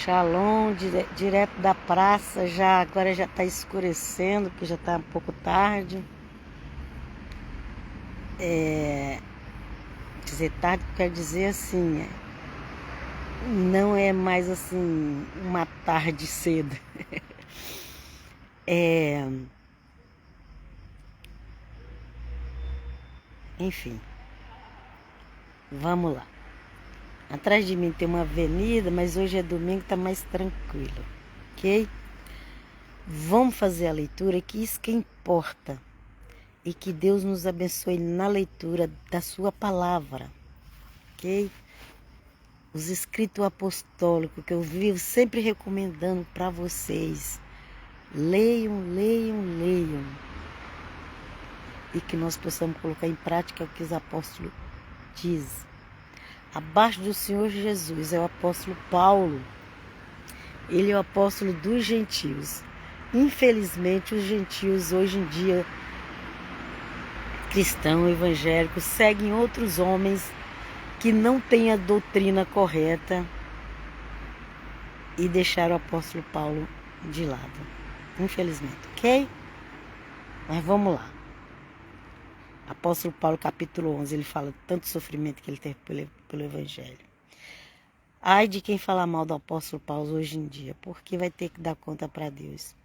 Shalom, direto da praça, agora já está escurecendo, porque já está um pouco tarde. Dizer tarde quer dizer assim, não é mais assim uma tarde cedo. Enfim, vamos lá. Atrás de mim tem uma avenida, mas hoje é domingo, está mais tranquilo, ok? Vamos fazer a leitura, que isso que importa. E que Deus nos abençoe na leitura da sua palavra, ok? Os escritos apostólicos que eu vivo sempre recomendando para vocês. Leiam, leiam, leiam. E que nós possamos colocar em prática o que os apóstolos dizem. Abaixo do Senhor Jesus é o apóstolo Paulo. Ele é o apóstolo dos gentios. Infelizmente, os gentios hoje em dia, cristãos, evangélicos, seguem outros homens que não têm a doutrina correta e deixaram o apóstolo Paulo de lado. Infelizmente, ok? Mas vamos lá. Apóstolo Paulo, capítulo 11, ele fala de tanto sofrimento que ele teve pelo evangelho. Ai de quem fala mal do apóstolo Paulo hoje em dia, porque vai ter que dar conta para Deus.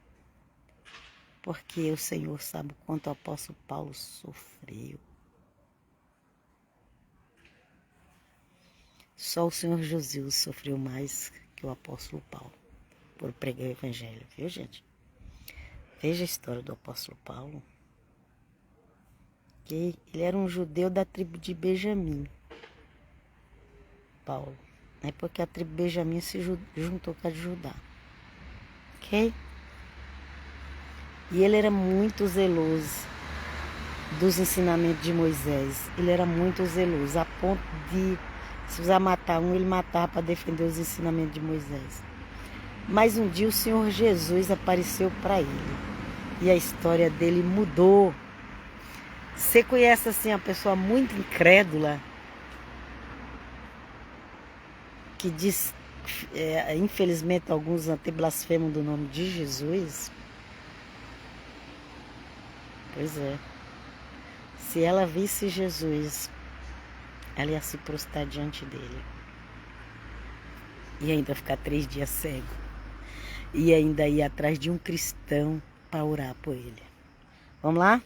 Porque o Senhor sabe o quanto o apóstolo Paulo sofreu. Só o Senhor Jesus sofreu mais que o apóstolo Paulo por pregar o evangelho, viu, gente? Veja a história do apóstolo Paulo. Que ele era um judeu da tribo de Benjamim. Paulo. É porque a tribo de Benjamim se juntou com a de Judá. Ok? E ele era muito zeloso dos ensinamentos de Moisés. Ele era muito zeloso, a ponto de, se precisar matar um, ele matava para defender os ensinamentos de Moisés. Mas um dia o Senhor Jesus apareceu para ele. E a história dele mudou. Você conhece assim uma pessoa muito incrédula que diz, infelizmente alguns até blasfemam do nome de Jesus? Pois é. Se ela visse Jesus, ela ia se prostrar diante dele. E ainda ficar 3 dias cego. E ainda ir atrás de um cristão para orar por ele. Vamos lá?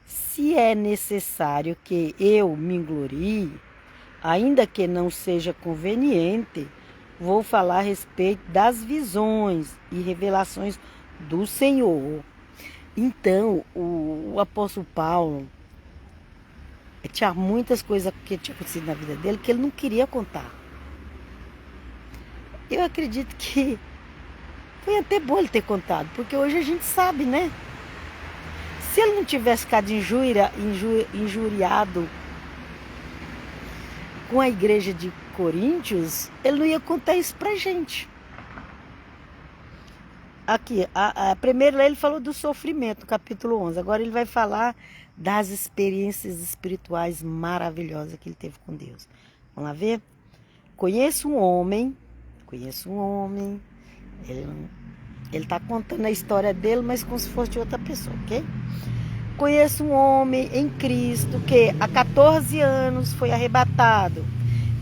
Se é necessário que eu me glorie, ainda que não seja conveniente, vou falar a respeito das visões e revelações do Senhor. Então, o apóstolo Paulo tinha muitas coisas que tinham acontecido na vida dele que ele não queria contar. Eu acredito que foi até bom ele ter contado, porque hoje a gente sabe, né? Se ele não tivesse ficado injuriado com a igreja de Coríntios, ele não ia contar isso pra gente. Aqui, primeiro ele falou do sofrimento, capítulo 11. Agora ele vai falar das experiências espirituais maravilhosas que ele teve com Deus. Vamos lá ver? Conheço um homem, ele está contando a história dele, mas como se fosse de outra pessoa, ok? Conheço um homem em Cristo que há 14 anos foi arrebatado.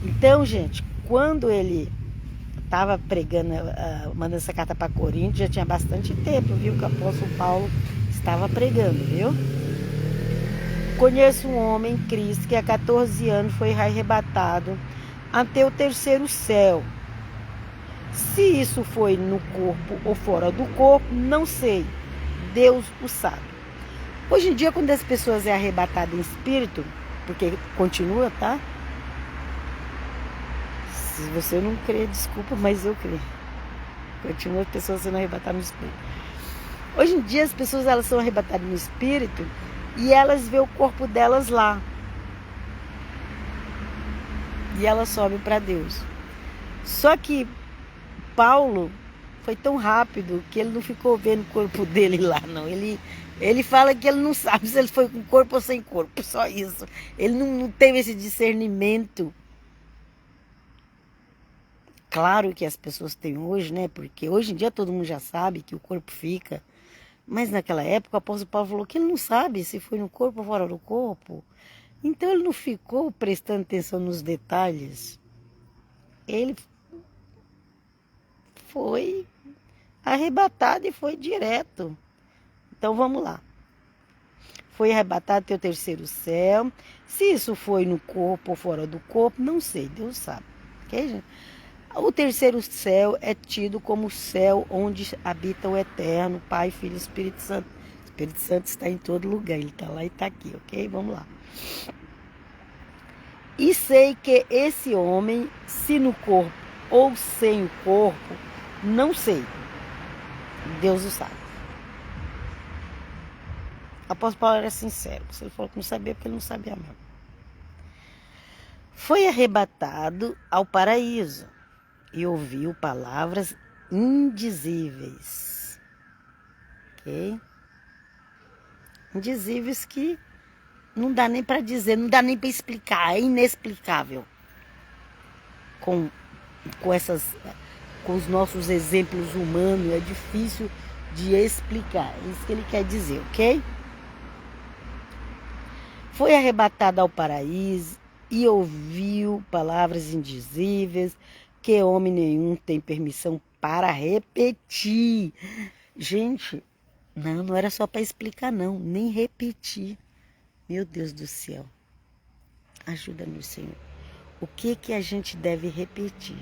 Então, gente, quando ele estava pregando, mandando essa carta para Coríntios, já tinha bastante tempo, viu, que o apóstolo Paulo estava pregando, viu? Conheço um homem em Cristo que há 14 anos foi arrebatado até o terceiro céu. Se isso foi no corpo ou fora do corpo, não sei. Deus o sabe. Hoje em dia, quando as pessoas é arrebatadas em espírito, porque continua, tá? Se você não crê, desculpa, mas eu creio. Continua as pessoas sendo arrebatadas no espírito. Hoje em dia, as pessoas elas são arrebatadas no espírito e elas vê o corpo delas lá. E elas sobem para Deus. Só que Paulo foi tão rápido que ele não ficou vendo o corpo dele lá, não. Ele fala que ele não sabe se ele foi com corpo ou sem corpo, só isso. Ele não teve esse discernimento claro que as pessoas têm hoje, né? Porque hoje em dia todo mundo já sabe que o corpo fica. Mas naquela época o apóstolo Paulo falou que ele não sabe se foi no corpo ou fora do corpo. Então ele não ficou prestando atenção nos detalhes. Ele foi arrebatado e foi direto. Então vamos lá. Foi arrebatado até o terceiro céu. Se isso foi no corpo ou fora do corpo, não sei, Deus sabe. Ok, gente? O terceiro céu é tido como o céu onde habita o Eterno, Pai, Filho e Espírito Santo. O Espírito Santo está em todo lugar, ele está lá e está aqui, ok? Vamos lá. E sei que esse homem, se no corpo ou sem o corpo, não sei. Deus o sabe. O apóstolo Paulo era sincero. Se ele falou que não sabia, porque ele não sabia mesmo. Foi arrebatado ao paraíso e ouviu palavras indizíveis. Ok? Indizíveis que não dá nem para dizer, não dá nem para explicar, é inexplicável. Com os nossos exemplos humanos, é difícil de explicar. É isso que ele quer dizer, ok? Foi arrebatado ao paraíso e ouviu palavras indizíveis que homem nenhum tem permissão para repetir. Gente, não era só para explicar não, nem repetir. Meu Deus do céu, ajuda-nos, Senhor. O que a gente deve repetir?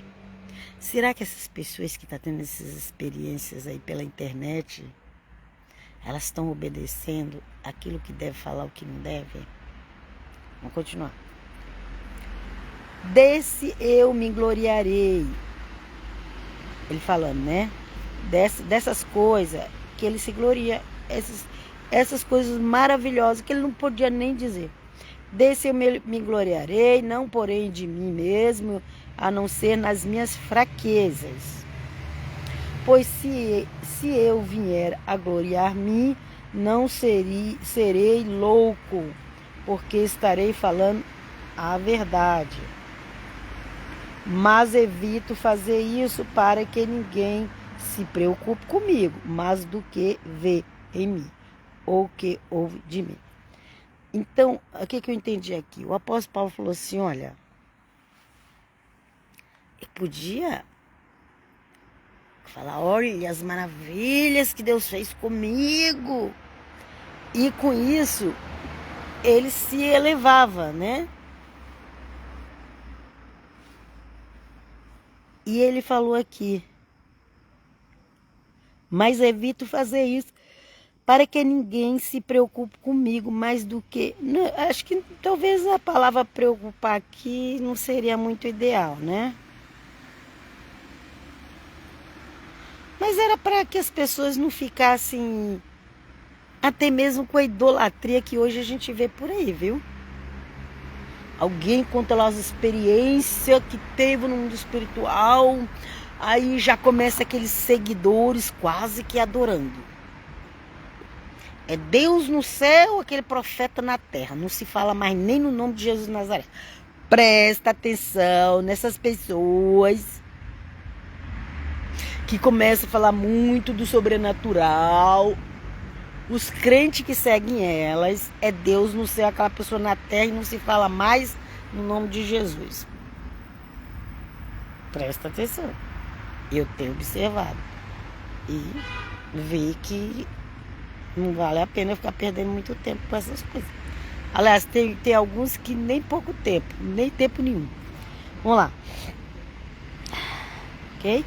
Será que essas pessoas que estão tendo essas experiências aí pela internet, elas estão obedecendo aquilo que deve falar, o que não deve? Vamos continuar. Desse eu me gloriarei. Ele falando, né? Dessas coisas que ele se gloria. Essas coisas maravilhosas que ele não podia nem dizer. Desse eu me gloriarei, não porém de mim mesmo, a não ser nas minhas fraquezas. Pois se eu vier a gloriar-me, não serei louco, porque estarei falando a verdade. Mas evito fazer isso para que ninguém se preocupe comigo, mais do que vê em mim, ou que ouve de mim. Então, o que eu entendi aqui? O apóstolo Paulo falou assim, olha, eu podia falar, olha as maravilhas que Deus fez comigo. E com isso, ele se elevava, né? E ele falou aqui, mas evito fazer isso para que ninguém se preocupe comigo mais do que... Acho que talvez a palavra preocupar aqui não seria muito ideal, né? Mas era para que as pessoas não ficassem até mesmo com a idolatria que hoje a gente vê por aí, viu? Alguém conta lá as experiências que teve no mundo espiritual, aí já começa aqueles seguidores quase que adorando. É Deus no céu, aquele profeta na terra. Não se fala mais nem no nome de Jesus de Nazaré. Presta atenção nessas pessoas que começam a falar muito do sobrenatural. Os crentes que seguem elas, é Deus no céu, aquela pessoa na terra, e não se fala mais no nome de Jesus. Presta atenção. Eu tenho observado. E vi que não vale a pena ficar perdendo muito tempo com essas coisas. Aliás, tem alguns que nem pouco tempo, nem tempo nenhum. Vamos lá. Ok?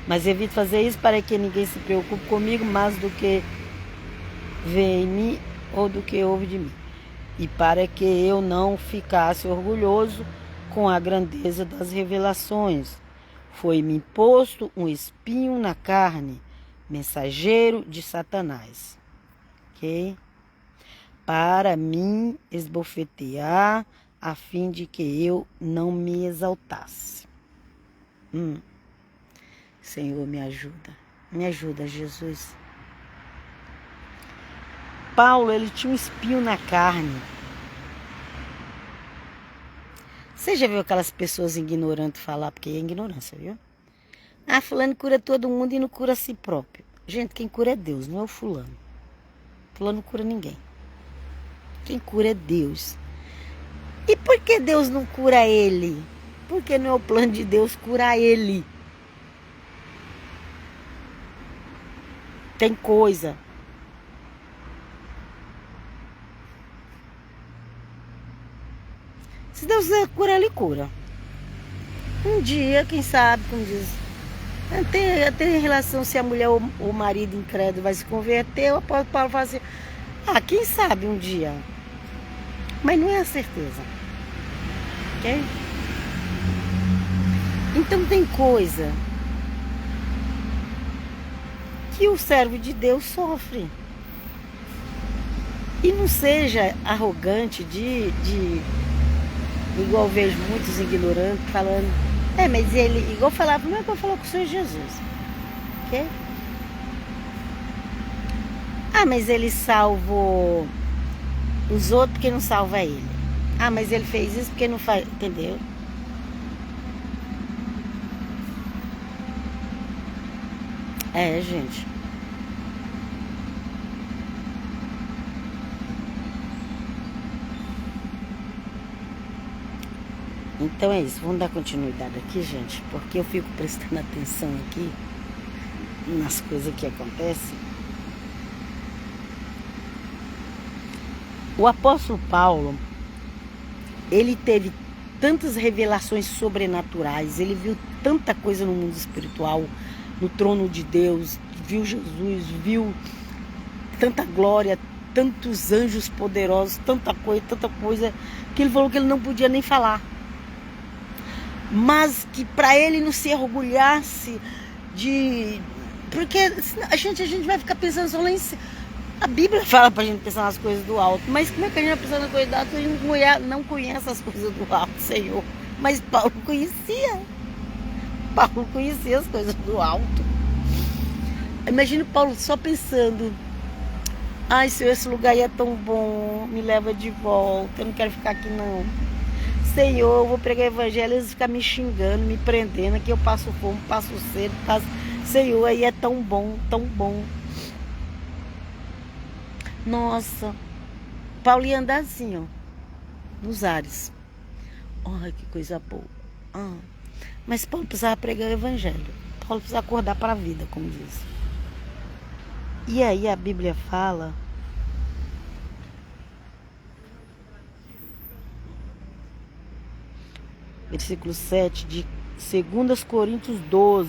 Mas evito fazer isso para que ninguém se preocupe comigo mais do que vê em mim ou do que ouve de mim. E para que eu não ficasse orgulhoso com a grandeza das revelações. Foi-me imposto um espinho na carne, mensageiro de Satanás. Ok? Para mim esbofetear, a fim de que eu não me exaltasse. Senhor, me ajuda, Jesus. Paulo, ele tinha um espinho na carne. Você já viu aquelas pessoas ignorantes falar, porque é ignorância, viu? Ah, fulano cura todo mundo e não cura a si próprio. Gente, quem cura é Deus, não é o fulano. Fulano não cura ninguém. Quem cura é Deus. E por que Deus não cura ele? Porque não é o plano de Deus curar ele. Tem coisa. Se Deus quiser curar, ele cura. Um dia, quem sabe, como diz. Tem relação se a mulher ou o marido incrédulo vai se converter, o apóstolo Paulo fala assim, quem sabe um dia. Mas não é a certeza. Ok? Então tem coisa que o servo de Deus sofre. E não seja arrogante igual vejo muitos ignorantes falando, mas ele, igual falava, não é para falar com o Senhor Jesus. Ok? Mas ele salvou os outros porque não salva ele. Mas ele fez isso porque não faz, entendeu? Gente. Então é isso, vamos dar continuidade aqui, gente, porque eu fico prestando atenção aqui nas coisas que acontecem. O apóstolo Paulo, ele teve tantas revelações sobrenaturais, ele viu tanta coisa no mundo espiritual, no trono de Deus, viu Jesus, viu tanta glória, tantos anjos poderosos, tanta coisa, que ele falou que ele não podia nem falar. Mas que para ele não se orgulhasse de... Porque a gente vai ficar pensando só lá em cima. A Bíblia fala pra gente pensar nas coisas do alto, mas como é que a gente vai pensar nas coisas do alto se a gente não conhece as coisas do alto, Senhor? Mas Paulo conhecia. Paulo conhecia as coisas do alto. Imagina Paulo só pensando, Senhor, esse lugar aí é tão bom, me leva de volta, eu não quero ficar aqui não. Senhor, eu vou pregar o evangelho, eles ficam me xingando, me prendendo, aqui eu passo fome, passo sede, Senhor, aí é tão bom, tão bom. Nossa, Paulo ia andar assim, ó, nos ares. Ai, que coisa boa. Mas Paulo precisava pregar o evangelho. Paulo precisava acordar para a vida, como diz. E aí a Bíblia fala... Versículo 7 de 2 Coríntios 12.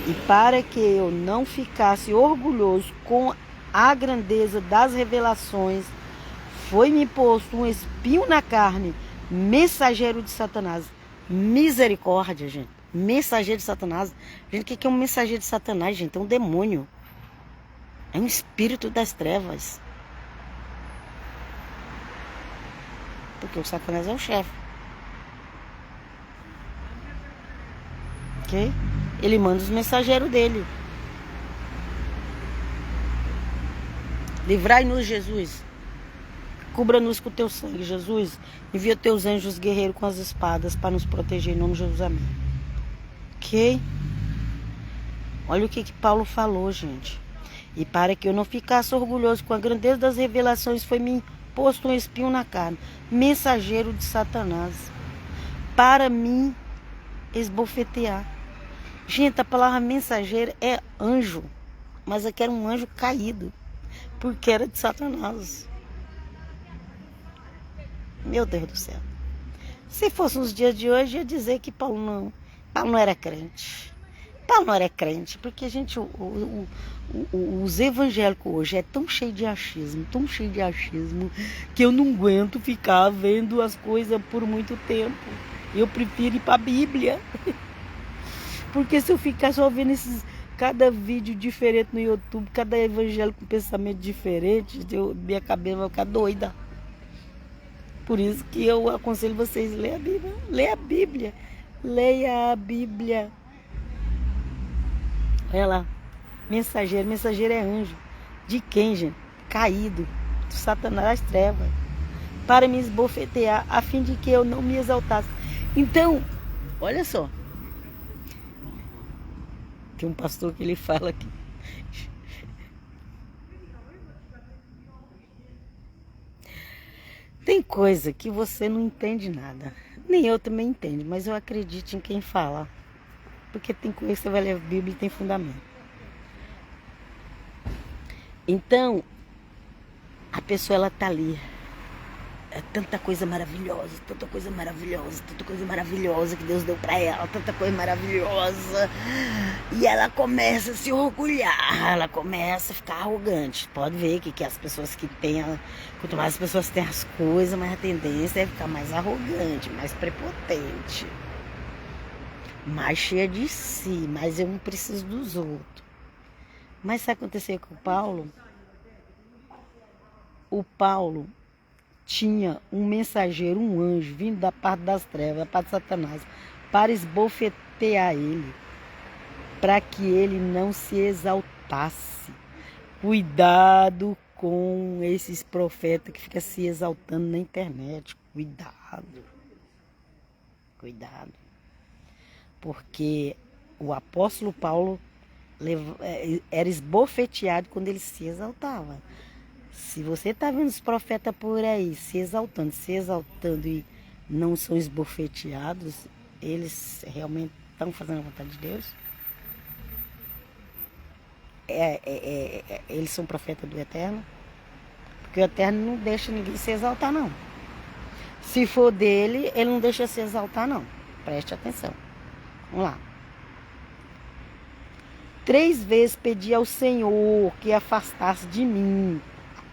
E para que eu não ficasse orgulhoso com a grandeza das revelações, foi-me posto um espinho na carne, mensageiro de Satanás. Misericórdia, gente. Mensageiro de Satanás. Gente, o que é um mensageiro de Satanás, gente? É um demônio. É um espírito das trevas. Porque o Satanás é o chefe. Ok? Ele manda os mensageiros dele. Livrai-nos, Jesus. Cubra-nos com o teu sangue, Jesus. Envia teus anjos guerreiros com as espadas para nos proteger em nome de Jesus. Amém. Ok? Olha o que Paulo falou, gente. E para que eu não ficasse orgulhoso com a grandeza das revelações, foi-me posto um espinho na carne, mensageiro de Satanás, para mim esbofetear. Gente, a palavra mensageiro é anjo, mas aqui era um anjo caído, porque era de Satanás. Meu Deus do céu. Se fosse nos dias de hoje, ia dizer que Paulo não era crente. Paulo não era crente, porque, gente, os evangélicos hoje é tão cheio de achismo, que eu não aguento ficar vendo as coisas por muito tempo. Eu prefiro ir para a Bíblia. Porque se eu ficar só vendo cada vídeo diferente no YouTube, cada evangélico com pensamento diferente, minha cabeça vai ficar doida. Por isso que eu aconselho vocês a ler a Bíblia. Leia a Bíblia. Leia a Bíblia. Olha lá, mensageiro é anjo. De quem, gente? Caído, do Satanás das trevas, para me esbofetear, a fim de que eu não me exaltasse. Então, olha só, Tem um pastor que ele fala que tem coisa que você não entende nada. Nem eu também entendo, mas eu acredito em quem fala. Porque tem coisa que você vai ler a Bíblia e tem fundamento. Então, a pessoa ela tá ali. É tanta coisa maravilhosa, tanta coisa maravilhosa, tanta coisa maravilhosa que Deus deu pra ela, tanta coisa maravilhosa. E ela começa a se orgulhar, ela começa a ficar arrogante. Pode ver que as pessoas que têm, quanto mais as pessoas têm as coisas, mais a tendência é ficar mais arrogante, mais prepotente, mais cheia de si, mais eu não preciso dos outros. Mas sabe o que aconteceu com o Paulo? O Paulo tinha um mensageiro, um anjo, vindo da parte das trevas, da parte de Satanás, para esbofetear ele, para que ele não se exaltasse. Cuidado com esses profetas que ficam se exaltando na internet. Cuidado. Cuidado. Porque o apóstolo Paulo era esbofeteado quando ele se exaltava. Se você está vendo os profetas por aí se exaltando e não são esbofeteados, eles realmente estão fazendo a vontade de Deus? Eles são profetas do Eterno? Porque o Eterno não deixa ninguém se exaltar, não. Se for dele, ele não deixa se exaltar, não. Preste atenção. Vamos lá. 3 vezes pedi ao Senhor que afastasse de mim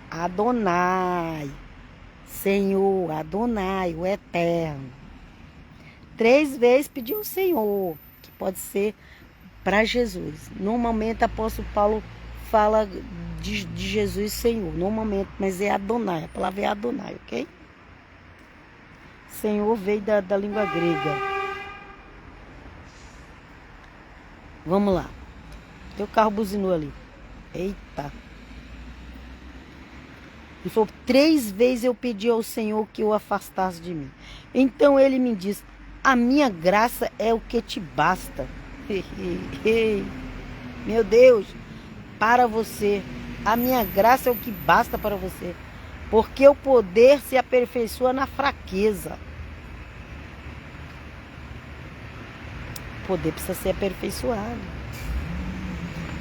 Adonai, Senhor, Adonai, o Eterno. 3 vezes pediu ao Senhor, que pode ser para Jesus. Normalmente, o apóstolo Paulo fala de Jesus Senhor, normalmente, mas é Adonai, a palavra é Adonai, ok? Senhor veio da língua grega. Vamos lá. Teu carro buzinou ali. Eita. Ele falou, 3 vezes eu pedi ao Senhor que o afastasse de mim. Então ele me disse, a minha graça é o que te basta. Meu Deus, para você. A minha graça é o que basta para você. Porque o poder se aperfeiçoa na fraqueza. O poder precisa ser aperfeiçoado.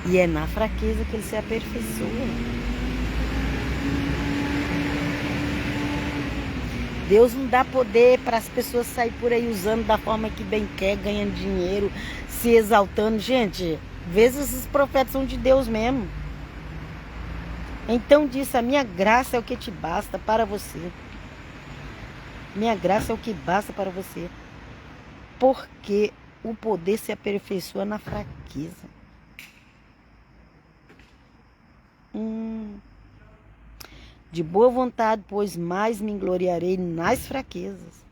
E é na fraqueza que ele se aperfeiçoa. Deus não dá poder para as pessoas sair por aí usando da forma que bem quer, ganhando dinheiro, se exaltando. Gente, às vezes esses profetas são de Deus mesmo. Então disse, a minha graça é o que te basta para você. Minha graça é o que basta para você. Porque o poder se aperfeiçoa na fraqueza. De boa vontade, pois mais me gloriarei nas fraquezas,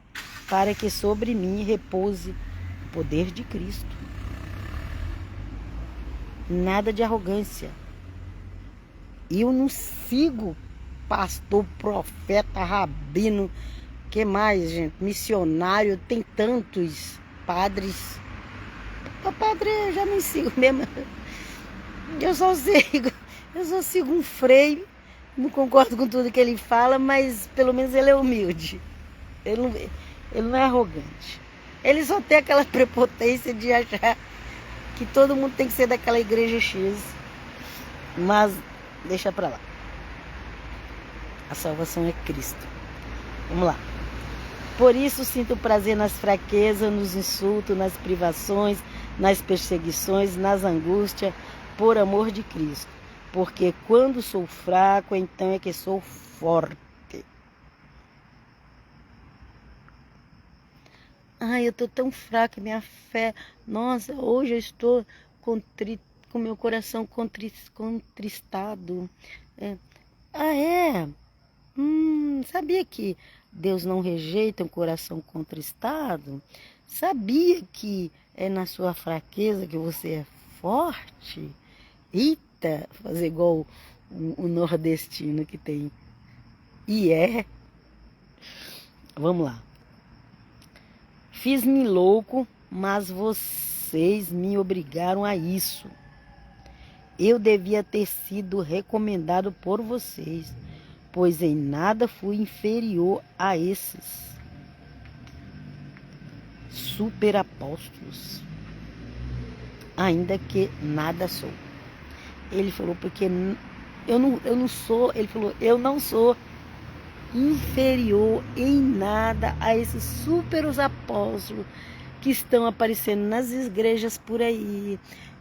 para que sobre mim repouse o poder de Cristo. Nada de arrogância. Eu não sigo pastor, profeta, rabino, que mais, gente? Missionário, tem tantos padres. O padre eu já nem sigo mesmo. Eu só sigo um freio. Não concordo com tudo que ele fala, mas pelo menos ele é humilde. Ele não é arrogante. Ele só tem aquela prepotência de achar que todo mundo tem que ser daquela igreja X. Mas deixa pra lá. A salvação é Cristo. Vamos lá. Por isso sinto prazer nas fraquezas, nos insultos, nas privações, nas perseguições, nas angústias, por amor de Cristo. Porque quando sou fraco, então é que sou forte. Ai, eu estou tão fraca, minha fé. Nossa, hoje eu estou com meu coração contristado. Ah, é? Sabia que Deus não rejeita um coração contristado? Sabia que é na sua fraqueza que você é forte? Eita, fazer igual o nordestino que tem. E é. Vamos lá. Fiz-me louco, mas vocês me obrigaram a isso. Eu devia ter sido recomendado por vocês, pois em nada fui inferior a esses super apóstolos, ainda que nada sou. Ele falou, porque eu não sou, ele falou, eu não sou inferior em nada a esses super apóstolos que estão aparecendo nas igrejas por aí,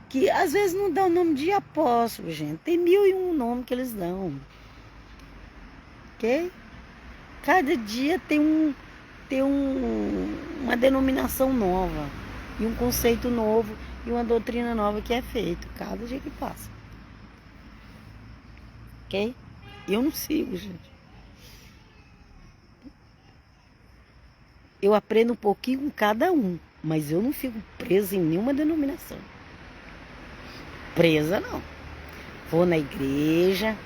que às vezes não dão o nome de apóstolo, gente. Tem 1001 nomes que eles dão. Ok? Cada dia tem uma denominação nova, e um conceito novo, e uma doutrina nova que é feito cada dia que passa. Ok? Eu não sigo, gente. Eu aprendo um pouquinho com cada um, mas eu não fico presa em nenhuma denominação. Presa não. Vou na igreja,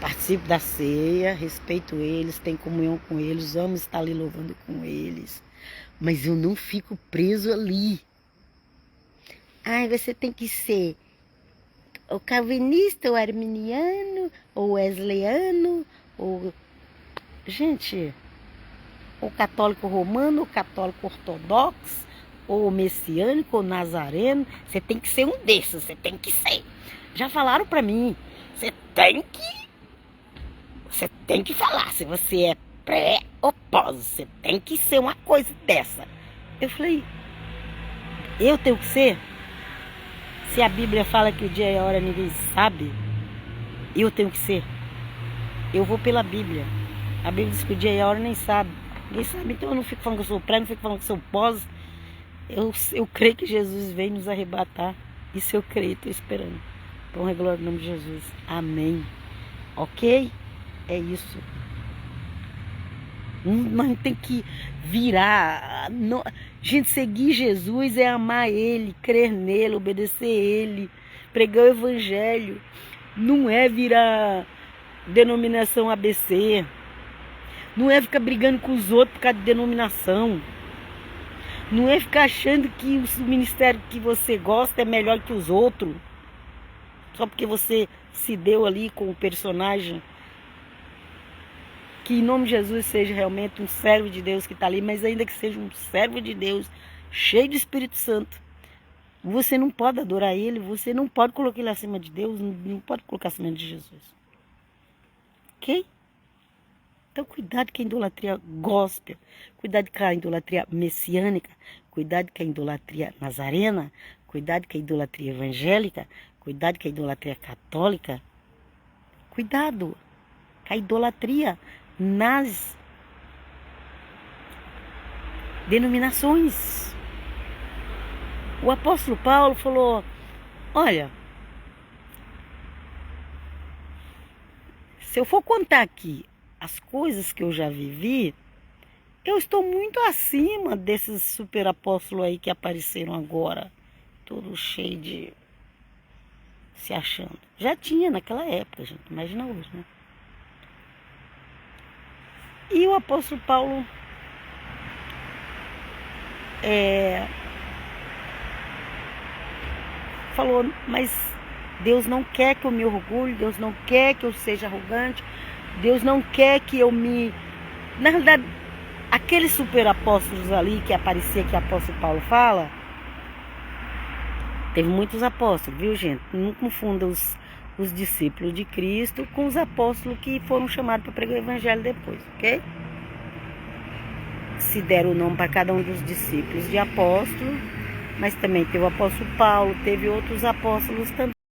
participo da ceia, respeito eles, tenho comunhão com eles, amo estar ali louvando com eles. Mas eu não fico preso ali. Ai, você tem que ser o calvinista, o arminiano, ou wesleyano, ou... Gente, o católico romano, o católico ortodoxo, ou messiânico, ou nazareno. Você tem que ser um desses, você tem que ser. Já falaram pra mim, você tem que falar se você é pré ou pós, você tem que ser uma coisa dessa. Eu falei, eu tenho que ser? Se a Bíblia fala que o dia e a hora ninguém sabe, eu tenho que ser. Eu vou pela Bíblia. A Bíblia diz que o dia e a hora nem sabe. Ninguém sabe, então eu não fico falando que eu sou pré, não fico falando que eu sou pós. Eu creio que Jesus vem nos arrebatar. Isso eu creio, estou esperando. Então, glória no nome de Jesus. Amém. Ok? É isso. Nós tem que virar. Gente, seguir Jesus é amar Ele, crer nele, obedecer Ele, pregar o Evangelho. Não é virar denominação ABC. Não é ficar brigando com os outros por causa de denominação. Não é ficar achando que o ministério que você gosta é melhor que os outros. Só porque você se deu ali com o personagem. Que em nome de Jesus seja realmente um servo de Deus que está ali, mas ainda que seja um servo de Deus, cheio do Espírito Santo. Você não pode adorar Ele, você não pode colocar Ele acima de Deus, não pode colocar acima de Jesus. Ok? Então, cuidado com a idolatria gospel, cuidado com a idolatria messiânica, cuidado com a idolatria nazarena, cuidado com a idolatria evangélica, cuidado com a idolatria católica. Cuidado com a idolatria nas denominações. O apóstolo Paulo falou, olha, se eu for contar aqui as coisas que eu já vivi, eu estou muito acima desses super apóstolos aí que apareceram agora, todos cheios de se achando. Já tinha naquela época, gente, imagina hoje, né? E o apóstolo Paulo falou, mas Deus não quer que eu me orgulhe, Deus não quer que eu seja arrogante, Deus não quer que eu me... Na realidade, aqueles super apóstolos ali que aparecia, que o apóstolo Paulo fala, teve muitos apóstolos, viu, gente? Não confunda os discípulos de Cristo com os apóstolos que foram chamados para pregar o evangelho depois, ok? Se deram o nome para cada um dos discípulos de apóstolo, mas também teve o apóstolo Paulo, teve outros apóstolos também.